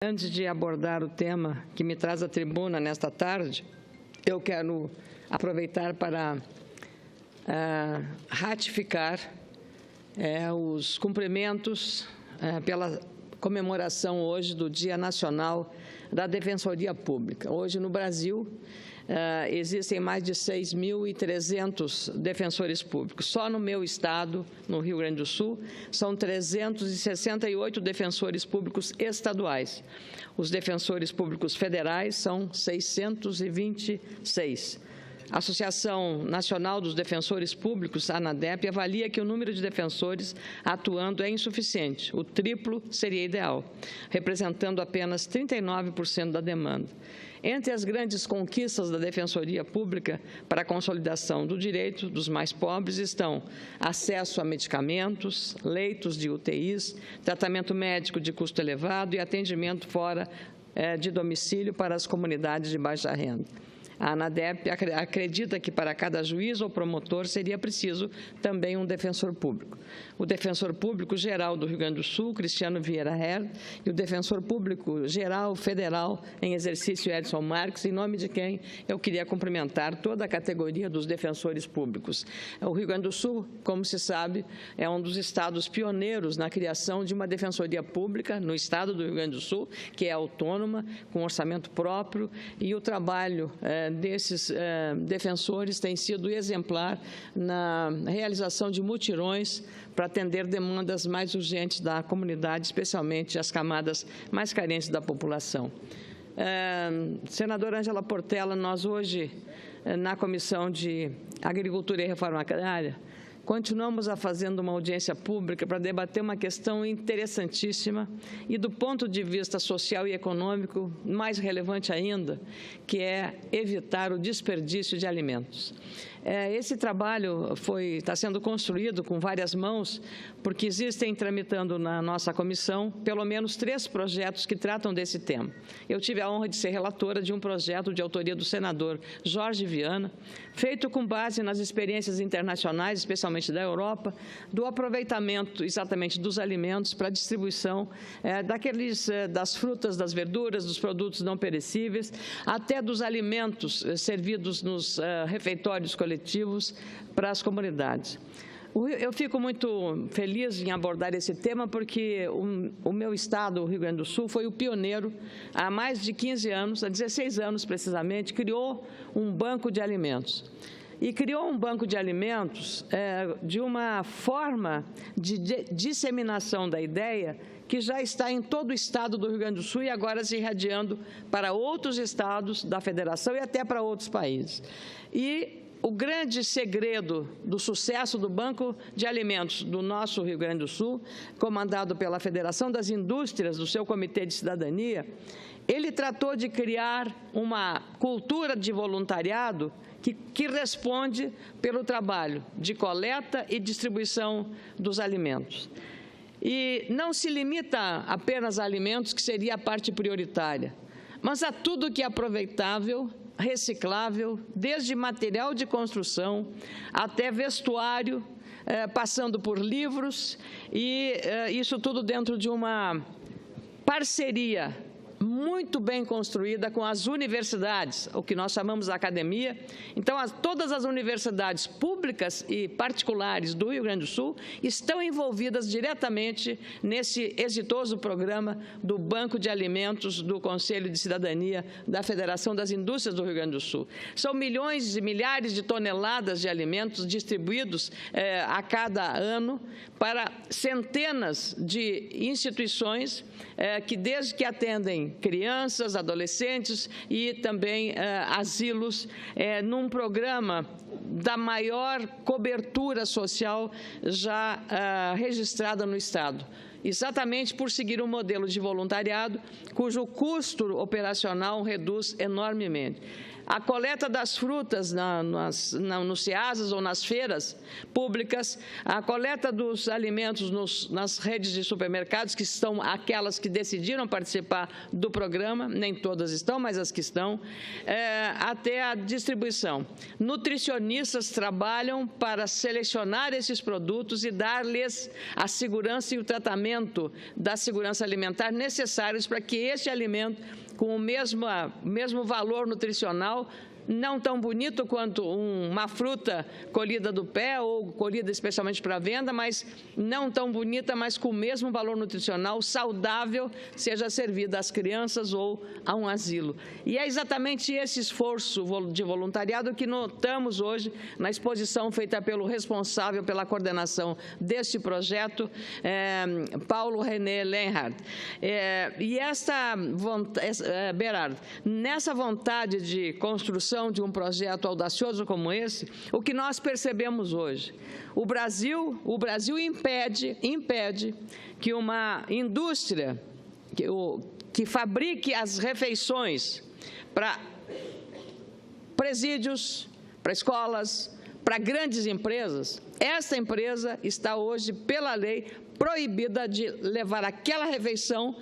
Antes de abordar o tema que me traz à tribuna nesta tarde, eu quero aproveitar para ratificar os cumprimentos pela comemoração hoje do Dia Nacional da Defensoria Pública. Hoje, no Brasil, existem mais de 6.300 defensores públicos. Só no meu estado, no Rio Grande do Sul, são 368 defensores públicos estaduais. Os defensores públicos federais são 626. A Associação Nacional dos Defensores Públicos, a ANADEP, avalia que o número de defensores atuando é insuficiente. O triplo seria ideal, representando apenas 39% da demanda. Entre as grandes conquistas da Defensoria Pública para a consolidação do direito dos mais pobres estão acesso a medicamentos, leitos de UTIs, tratamento médico de custo elevado e atendimento fora de domicílio para as comunidades de baixa renda. A ANADEP acredita que para cada juiz ou promotor seria preciso também um defensor público. O defensor público geral do Rio Grande do Sul, Cristiano Vieira Herr, e o defensor público geral federal em exercício, Edson Marques, em nome de quem eu queria cumprimentar toda a categoria dos defensores públicos. O Rio Grande do Sul, como se sabe, é um dos estados pioneiros na criação de uma defensoria pública no estado do Rio Grande do Sul, que é autônoma, com orçamento próprio, e o trabalho desses defensores tem sido exemplar na realização de mutirões para atender demandas mais urgentes da comunidade, especialmente as camadas mais carentes da população. Senadora Ângela Portela, nós hoje, na Comissão de Agricultura e Reforma Agrária, continuamos fazendo uma audiência pública para debater uma questão interessantíssima e, do ponto de vista social e econômico, mais relevante ainda, que é evitar o desperdício de alimentos. Esse trabalho está sendo construído com várias mãos, porque existem, tramitando na nossa comissão, pelo menos 3 projetos que tratam desse tema. Eu tive a honra de ser relatora de um projeto de autoria do senador Jorge Viana, feito com base nas experiências internacionais, especialmente da Europa, do aproveitamento exatamente dos alimentos para a distribuição das frutas, das verduras, dos produtos não perecíveis, até dos alimentos servidos nos refeitórios coletivos para as comunidades. Eu fico muito feliz em abordar esse tema porque o meu estado, o Rio Grande do Sul, foi o pioneiro há mais de 15 anos, há 16 anos precisamente, criou um banco de alimentos. E criou um banco de alimentos de uma forma de disseminação da ideia que já está em todo o estado do Rio Grande do Sul e agora se irradiando para outros estados da federação e até para outros países. E o grande segredo do sucesso do Banco de Alimentos do nosso Rio Grande do Sul, comandado pela Federação das Indústrias, do seu Comitê de Cidadania, ele tratou de criar uma cultura de voluntariado que responde pelo trabalho de coleta e distribuição dos alimentos. E não se limita apenas a alimentos, que seria a parte prioritária, mas a tudo que é aproveitável, reciclável, desde material de construção até vestuário, passando por livros, e isso tudo dentro de uma parceria muito bem construída com as universidades, o que nós chamamos de academia. Então, todas as universidades públicas e particulares do Rio Grande do Sul estão envolvidas diretamente nesse exitoso programa do Banco de Alimentos do Conselho de Cidadania da Federação das Indústrias do Rio Grande do Sul. São milhões e milhares de toneladas de alimentos distribuídos a cada ano para centenas de instituições desde que atendem crianças, adolescentes e também asilos, num programa da maior cobertura social já registrada no estado, exatamente por seguir um modelo de voluntariado cujo custo operacional reduz enormemente. a coleta das frutas nos CEASAs ou nas feiras públicas, a coleta dos alimentos nas redes de supermercados, que são aquelas que decidiram participar do programa, nem todas estão, mas as que estão, até a distribuição. Nutricionistas trabalham para selecionar esses produtos e dar-lhes a segurança e o tratamento da segurança alimentar necessários para que este alimento, com o mesmo valor nutricional, não tão bonito quanto uma fruta colhida do pé ou colhida especialmente para venda, mas não tão bonita, mas com o mesmo valor nutricional saudável, seja servida às crianças ou a um asilo. E é exatamente esse esforço de voluntariado que notamos hoje na exposição feita pelo responsável pela coordenação deste projeto, Paulo René Lenhardt. Berardo, nessa vontade de construção de um projeto audacioso como esse, o que nós percebemos hoje? O Brasil impede que uma indústria que fabrique as refeições para presídios, para escolas, para grandes empresas, essa empresa está hoje, pela lei, proibida de levar aquela refeição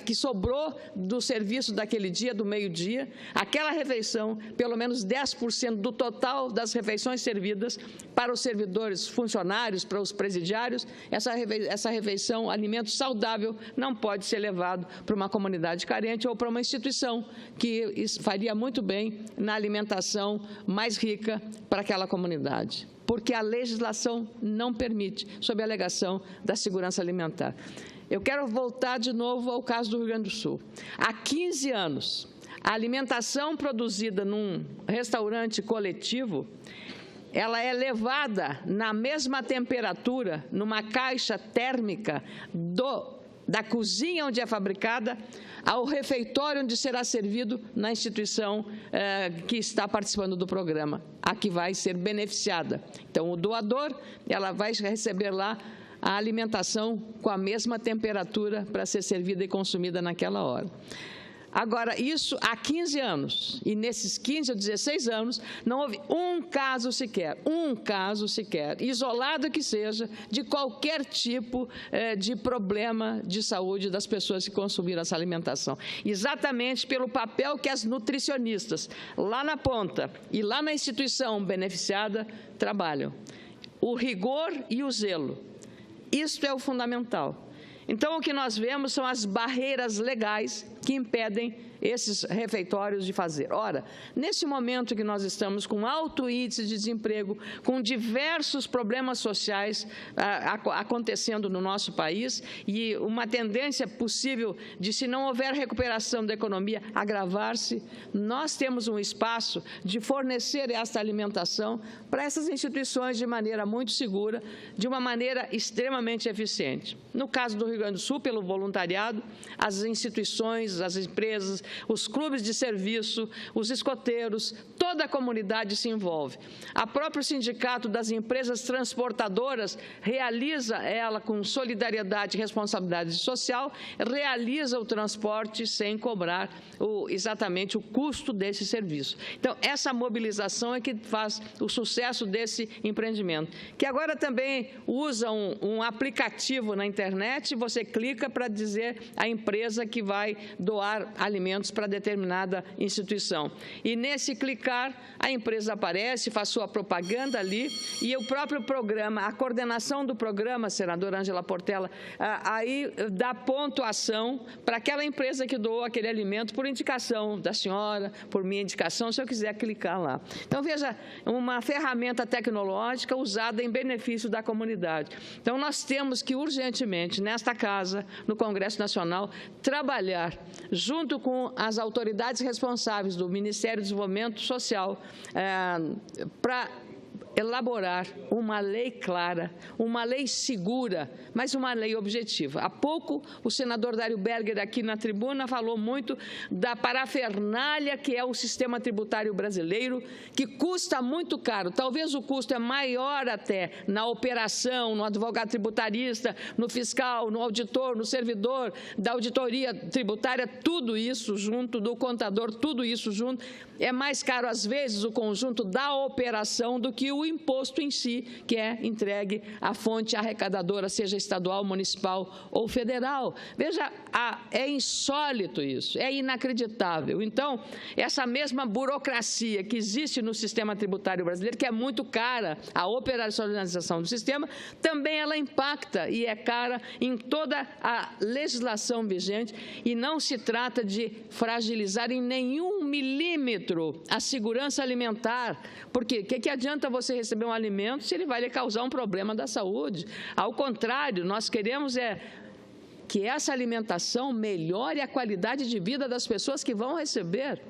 que sobrou do serviço daquele dia, do meio-dia, aquela refeição, pelo menos 10% do total das refeições servidas para os servidores, funcionários, para os presidiários, essa refeição, alimento saudável, não pode ser levado para uma comunidade carente ou para uma instituição que faria muito bem na alimentação mais rica para aquela comunidade, porque a legislação não permite, sob a alegação da segurança alimentar. Eu quero voltar de novo ao caso do Rio Grande do Sul. Há 15 anos, a alimentação produzida num restaurante coletivo, ela é levada na mesma temperatura, numa caixa térmica da cozinha onde é fabricada, ao refeitório onde será servido na instituição que está participando do programa, a que vai ser beneficiada. Então, o doador, ela vai receber lá a alimentação com a mesma temperatura para ser servida e consumida naquela hora. Agora, isso há 15 anos, e nesses 15 ou 16 anos, não houve um caso sequer, isolado que seja, de qualquer tipo de problema de saúde das pessoas que consumiram essa alimentação. Exatamente pelo papel que as nutricionistas, lá na ponta e lá na instituição beneficiada, trabalham. O rigor e o zelo. Isto é o fundamental. Então, o que nós vemos são as barreiras legais que impedem esses refeitórios de fazer. Ora, nesse momento que nós estamos com alto índice de desemprego, com diversos problemas sociais acontecendo no nosso país e uma tendência possível de, se não houver recuperação da economia, agravar-se, nós temos um espaço de fornecer esta alimentação para essas instituições de maneira muito segura, de uma maneira extremamente eficiente. No caso do Rio Grande do Sul, pelo voluntariado, as instituições, as empresas, os clubes de serviço, os escoteiros, toda a comunidade se envolve. A próprio Sindicato das Empresas Transportadoras realiza, ela com solidariedade e responsabilidade social, realiza o transporte sem cobrar exatamente o custo desse serviço. Então, essa mobilização é que faz o sucesso desse empreendimento, que agora também usa um aplicativo na internet, você clica para dizer a empresa que vai doar alimentos para determinada instituição. E nesse clicar, a empresa aparece, faz sua propaganda ali, e o próprio programa, a coordenação do programa, senadora Ângela Portela, aí dá pontuação para aquela empresa que doou aquele alimento por indicação da senhora, por minha indicação, se eu quiser clicar lá. Então, veja, uma ferramenta tecnológica usada em benefício da comunidade. Então, nós temos que urgentemente, nesta casa, no Congresso Nacional, trabalhar junto com as autoridades responsáveis do Ministério do Desenvolvimento Social para elaborar uma lei clara, uma lei segura, mas uma lei objetiva. Há pouco, o senador Dário Berger, aqui na tribuna, falou muito da parafernália que é o sistema tributário brasileiro, que custa muito caro. Talvez o custo é maior até na operação, no advogado tributarista, no fiscal, no auditor, no servidor da auditoria tributária, tudo isso junto, do contador, tudo isso junto. É mais caro, às vezes, o conjunto da operação do que o imposto em si, que é entregue à fonte arrecadadora, seja estadual, municipal ou federal. Veja, é insólito isso, é inacreditável. Então, essa mesma burocracia que existe no sistema tributário brasileiro, que é muito cara, a operacionalização do sistema, também ela impacta e é cara em toda a legislação vigente, e não se trata de fragilizar em nenhum milímetro a segurança alimentar, porque o que adianta você receber um alimento se ele vai lhe causar um problema da saúde? Ao contrário, nós queremos que essa alimentação melhore a qualidade de vida das pessoas que vão receber.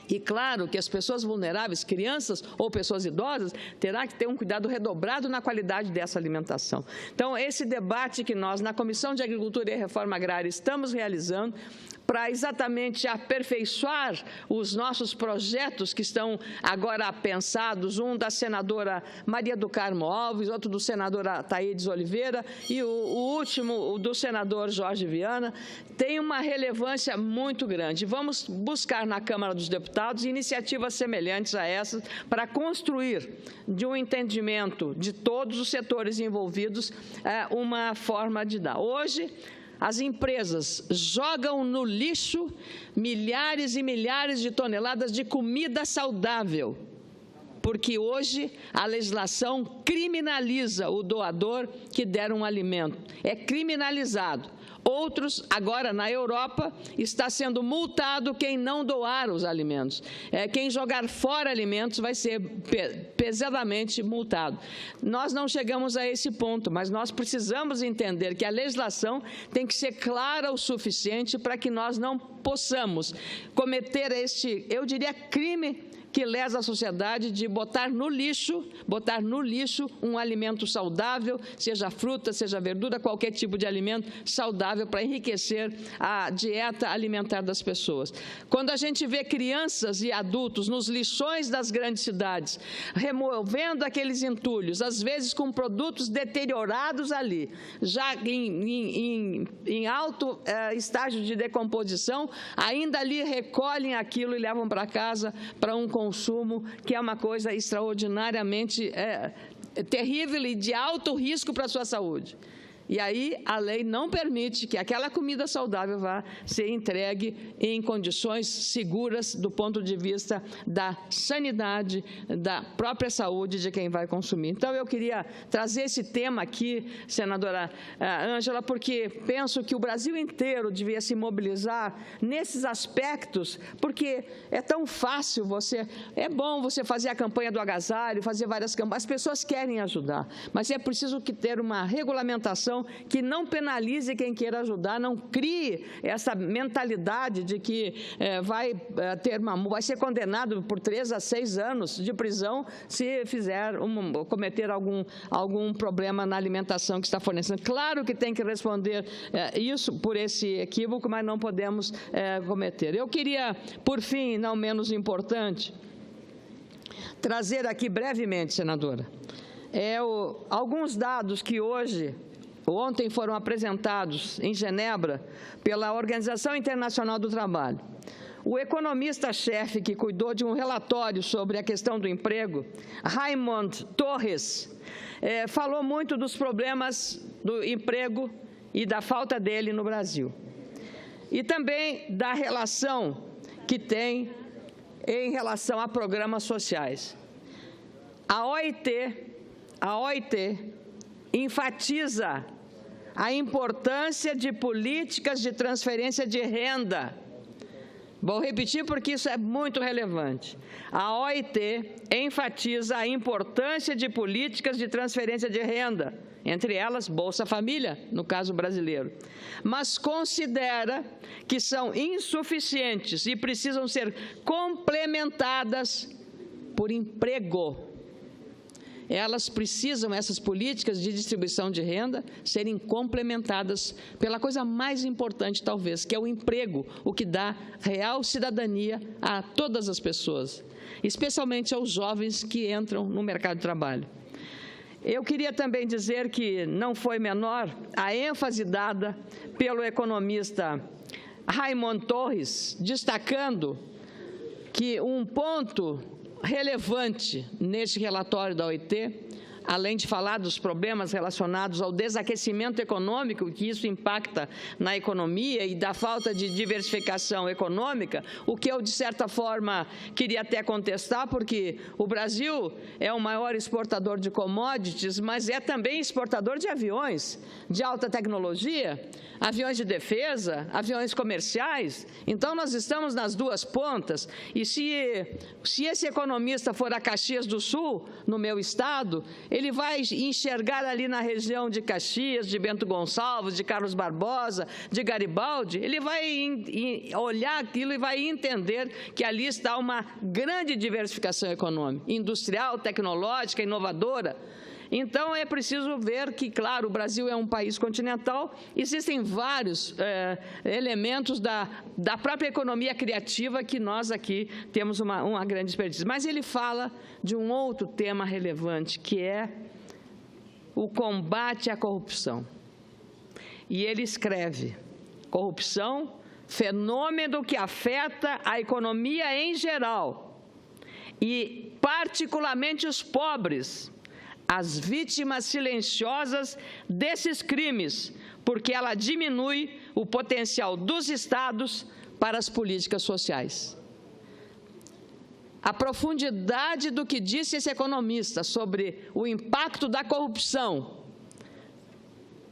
E claro que as pessoas vulneráveis, crianças ou pessoas idosas, terá que ter um cuidado redobrado na qualidade dessa alimentação. Então, esse debate que nós, na Comissão de Agricultura e Reforma Agrária, estamos realizando, para exatamente aperfeiçoar os nossos projetos que estão agora pensados, um da senadora Maria do Carmo Alves, outro do senador Ataídes Oliveira e o último do senador Jorge Viana, tem uma relevância muito grande. Vamos buscar na Câmara dos Deputados iniciativas semelhantes a essas para construir, de um entendimento de todos os setores envolvidos, uma forma de dar. Hoje, as empresas jogam no lixo milhares e milhares de toneladas de comida saudável, porque hoje a legislação criminaliza o doador que der um alimento. É criminalizado. Outros, agora na Europa, está sendo multado quem não doar os alimentos. Quem jogar fora alimentos vai ser pesadamente multado. Nós não chegamos a esse ponto, mas nós precisamos entender que a legislação tem que ser clara o suficiente para que nós não possamos cometer eu diria, crime que lesa a sociedade de botar no lixo um alimento saudável, seja fruta, seja verdura, qualquer tipo de alimento saudável para enriquecer a dieta alimentar das pessoas. Quando a gente vê crianças e adultos nos lixões das grandes cidades, removendo aqueles entulhos, às vezes com produtos deteriorados ali, já em alto estágio de decomposição, ainda ali recolhem aquilo e levam para casa para um consumo, que é uma coisa extraordinariamente terrível e de alto risco para a sua saúde. E aí a lei não permite que aquela comida saudável vá ser entregue em condições seguras do ponto de vista da sanidade, da própria saúde de quem vai consumir. Então, eu queria trazer esse tema aqui, senadora Ângela, porque penso que o Brasil inteiro devia se mobilizar nesses aspectos, porque é tão fácil é bom você fazer a campanha do agasalho, fazer várias campanhas, as pessoas querem ajudar, mas é preciso ter uma regulamentação que não penalize quem queira ajudar, não crie essa mentalidade de que vai ser condenado por 3 a 6 anos de prisão se cometer algum problema na alimentação que está fornecendo. Claro que tem que responder isso por esse equívoco, mas não podemos cometer. Eu queria, por fim, não menos importante, trazer aqui brevemente, senadora, alguns dados que ontem foram apresentados em Genebra pela Organização Internacional do Trabalho. O economista-chefe que cuidou de um relatório sobre a questão do emprego, Raymond Torres, falou muito dos problemas do emprego e da falta dele no Brasil. E também da relação que tem em relação a programas sociais. A OIT enfatiza a importância de políticas de transferência de renda. Vou repetir porque isso é muito relevante. A OIT enfatiza a importância de políticas de transferência de renda, entre elas Bolsa Família, no caso brasileiro, mas considera que são insuficientes e precisam ser complementadas por emprego. elas precisam, essas políticas de distribuição de renda, serem complementadas pela coisa mais importante, talvez, que é o emprego, o que dá real cidadania a todas as pessoas, especialmente aos jovens que entram no mercado de trabalho. Eu queria também dizer que não foi menor a ênfase dada pelo economista Raymond Torres, destacando que um ponto relevante neste relatório da OIT, além de falar dos problemas relacionados ao desaquecimento econômico, que isso impacta na economia e da falta de diversificação econômica, o que eu, de certa forma, queria até contestar, porque o Brasil é o maior exportador de commodities, mas é também exportador de aviões de alta tecnologia, aviões de defesa, aviões comerciais. Então, nós estamos nas duas pontas, e se esse economista for a Caxias do Sul, no meu estado, ele vai enxergar ali na região de Caxias, de Bento Gonçalves, de Carlos Barbosa, de Garibaldi, ele vai olhar aquilo e vai entender que ali está uma grande diversificação econômica, industrial, tecnológica, inovadora. Então, é preciso ver que, claro, o Brasil é um país continental, existem vários elementos da própria economia criativa que nós aqui temos uma grande expertise. Mas ele fala de um outro tema relevante, que é o combate à corrupção. E ele escreve: corrupção, fenômeno que afeta a economia em geral e, particularmente, os pobres, as vítimas silenciosas desses crimes, porque ela diminui o potencial dos estados para as políticas sociais. A profundidade do que disse esse economista sobre o impacto da corrupção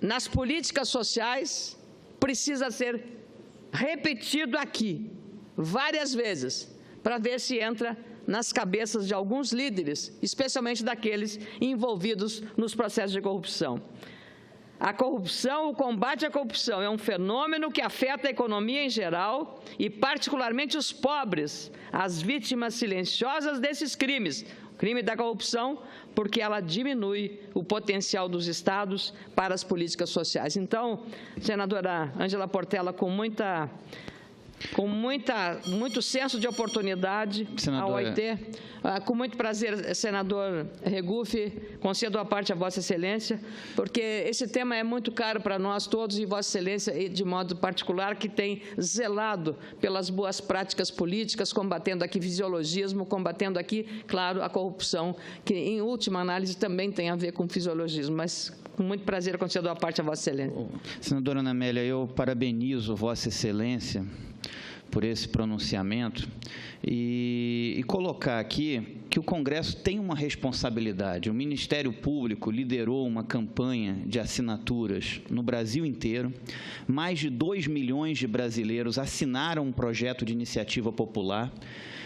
nas políticas sociais precisa ser repetido aqui várias vezes, para ver se entra nas cabeças de alguns líderes, especialmente daqueles envolvidos nos processos de corrupção. A corrupção, o combate à corrupção é um fenômeno que afeta a economia em geral e, particularmente, os pobres, as vítimas silenciosas desses crimes, o crime da corrupção, porque ela diminui o potencial dos estados para as políticas sociais. Então, senadora Ângela Portela, com muito senso de oportunidade, senadora, ao OIT. Com muito prazer, senador Regufe, concedo a parte a Vossa Excelência, porque esse tema é muito caro para nós todos e Vossa Excelência, de modo particular, que tem zelado pelas boas práticas políticas, combatendo aqui fisiologismo, combatendo aqui, claro, a corrupção, que, em última análise, também tem a ver com fisiologismo, mas com muito prazer concedo a parte a Vossa Excelência. Senadora Ana Amélia, eu parabenizo Vossa Excelência por esse pronunciamento e colocar aqui que o Congresso tem uma responsabilidade. O Ministério Público liderou uma campanha de assinaturas no Brasil inteiro. Mais de 2 milhões de brasileiros assinaram um projeto de iniciativa popular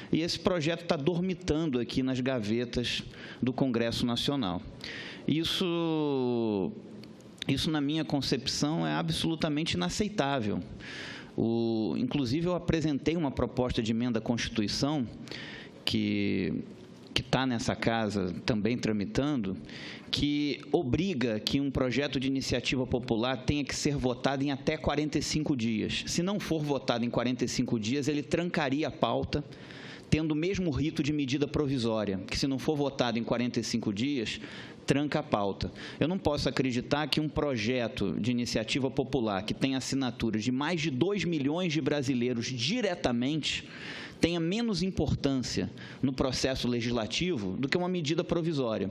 e esse projeto está dormitando aqui nas gavetas do Congresso Nacional. Isso, na minha concepção, é absolutamente inaceitável. Inclusive, eu apresentei uma proposta de emenda à Constituição, que está nessa casa também tramitando, que obriga que um projeto de iniciativa popular tenha que ser votado em até 45 dias. Se não for votado em 45 dias, ele trancaria a pauta, tendo o mesmo rito de medida provisória, que se não for votado em 45 dias, tranca a pauta. Eu não posso acreditar que um projeto de iniciativa popular que tem assinaturas de mais de 2 milhões de brasileiros diretamente tenha menos importância no processo legislativo do que uma medida provisória.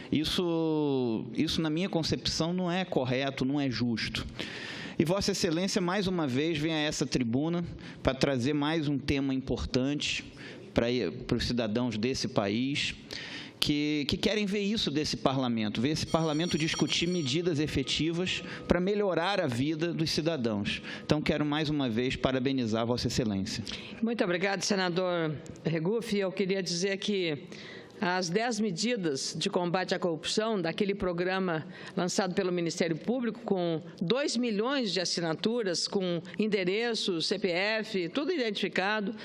Isso na minha concepção, não é correto, não é justo. E Vossa Excelência, mais uma vez, vem a essa tribuna para trazer mais um tema importante para os cidadãos desse país, que querem ver isso desse parlamento, ver esse parlamento discutir medidas efetivas para melhorar a vida dos cidadãos. Então, quero mais uma vez parabenizar Vossa Excelência. Muito obrigado, senador Regufe. Eu queria dizer que as 10 medidas de combate à corrupção daquele programa lançado pelo Ministério Público, com 2 milhões de assinaturas, com endereço, CPF, tudo identificado,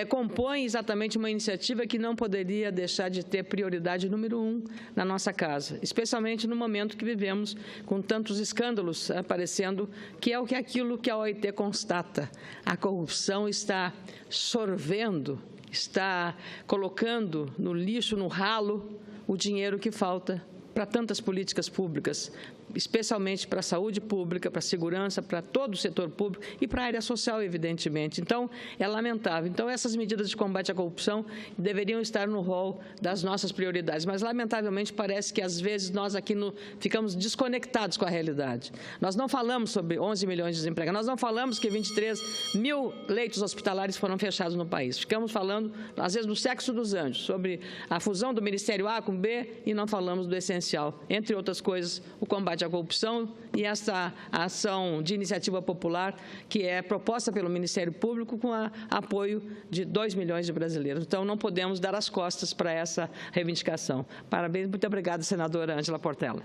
compõe exatamente uma iniciativa que não poderia deixar de ter prioridade número 1 na nossa casa, especialmente no momento que vivemos, com tantos escândalos aparecendo, que é aquilo que a OIT constata. A corrupção está sorvendo, está colocando no lixo, no ralo, o dinheiro que falta para tantas políticas públicas, especialmente para a saúde pública, para a segurança, para todo o setor público e para a área social, evidentemente. Então, é lamentável. Então, essas medidas de combate à corrupção deveriam estar no rol das nossas prioridades, mas, lamentavelmente, parece que, às vezes, nós aqui ficamos desconectados com a realidade. Nós não falamos sobre 11 milhões de desempregados, nós não falamos que 23 mil leitos hospitalares foram fechados no país. Ficamos falando, às vezes, do sexo dos anjos, sobre a fusão do Ministério A com B e não falamos do essencial, entre outras coisas, o combate à corrupção e essa ação de iniciativa popular que é proposta pelo Ministério Público com apoio de 2 milhões de brasileiros. Então, não podemos dar as costas para essa reivindicação. Parabéns, muito obrigada, senadora Ângela Portela.